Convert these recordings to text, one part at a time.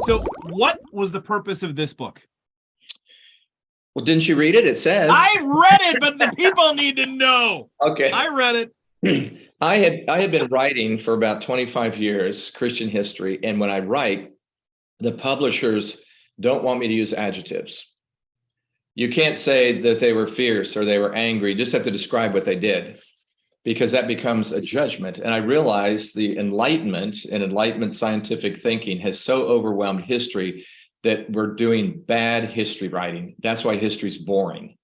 So what was the purpose of this book? Well, didn't you read it? It says. I read it, but the people need to know. Okay. I read it. I had been writing for about 25 years, Christian history. And when I write, the publishers don't want me to use adjectives. You can't say that they were fierce or they were angry. You just have to describe what they did, because that becomes a judgment. And I realized the Enlightenment and Enlightenment scientific thinking has so overwhelmed history that we're doing bad history writing. That's why history's boring.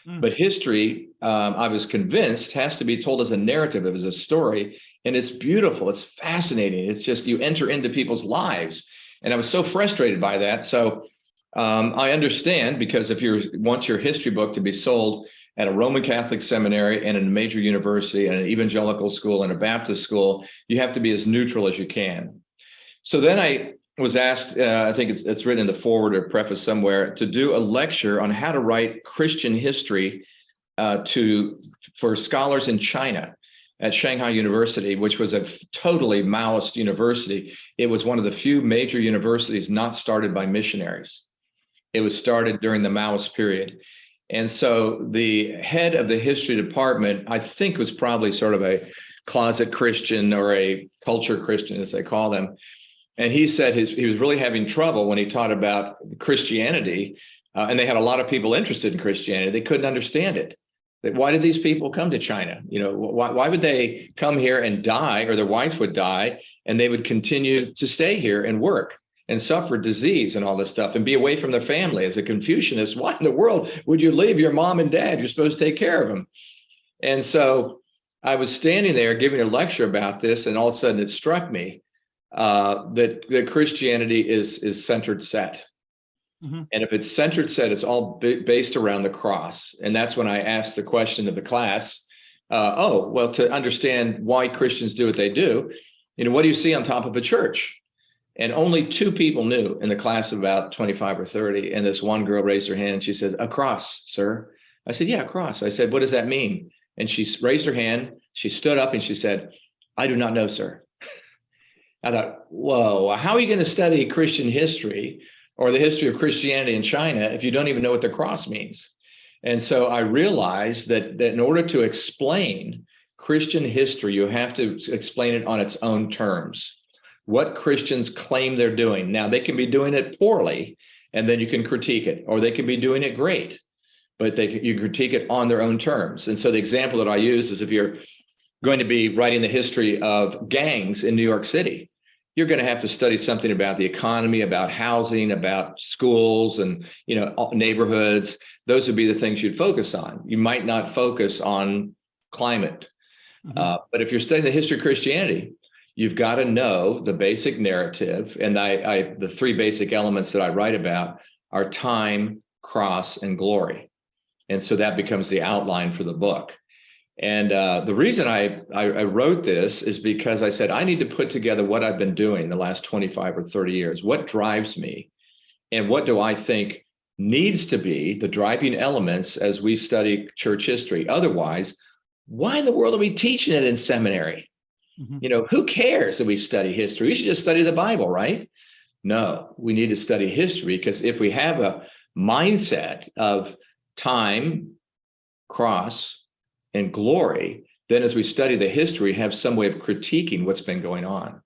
But history, I was convinced, has to be told as a narrative, as a story. And it's beautiful. It's fascinating. It's just you enter into people's lives. And I was so frustrated by that. So I understand, because if you want your history book to be sold at a Roman Catholic seminary and in a major university and an evangelical school and a Baptist school, you have to be as neutral as you can. So then I was asked, I think it's written in the forward or preface somewhere, to do a lecture on how to write Christian history for scholars in China at Shanghai University, which was a totally Maoist university. It was one of the few major universities not started by missionaries. It was started during the Maoist period. And so the head of the history department, I think, was probably sort of a closet Christian or a culture Christian, as they call them. And he said he was really having trouble when he taught about Christianity, and they had a lot of people interested in Christianity. They couldn't understand it. Why did these people come to China? You know, why would they come here and die, or their wife would die, and they would continue to stay here and work and suffer disease and all this stuff and be away from their family? As a Confucianist, why in the world would you leave your mom and dad? You're supposed to take care of them. And so I was standing there giving a lecture about this, and all of a sudden it struck me that Christianity is centered set. Mm-hmm. And if it's centered set, it's all based around the cross. And that's when I asked the question of the class, to understand why Christians do what they do, what do you see on top of a church? And only 2 people knew in the class of about 25 or 30. And this one girl raised her hand and she said, "A cross, sir." I said, "Yeah, a cross." I said, "What does that mean?" And she raised her hand. She stood up and she said, "I do not know, sir." I thought, whoa, how are you going to study Christian history or the history of Christianity in China if you don't even know what the cross means? And so I realized that in order to explain Christian history, you have to explain it on its own terms. What Christians claim they're doing. Now, they can be doing it poorly, and then you can critique it, or they can be doing it great, but you critique it on their own terms. And so the example that I use is, if you're going to be writing the history of gangs in New York City, you're going to have to study something about the economy, about housing, about schools, and neighborhoods. Those would be the things you'd focus on. You might not focus on climate. Mm-hmm. But if you're studying the history of Christianity, you've got to know the basic narrative. And the 3 basic elements that I write about are time, cross, and glory. And so that becomes the outline for the book. And the reason I wrote this is because I said, I need to put together what I've been doing the last 25 or 30 years. What drives me? And what do I think needs to be the driving elements as we study church history? Otherwise, why in the world are we teaching it in seminary? Mm-hmm. Who cares that we study history? We should just study the Bible, right? No, we need to study history, because if we have a mindset of time, cross, and glory, then as we study the history, have some way of critiquing what's been going on.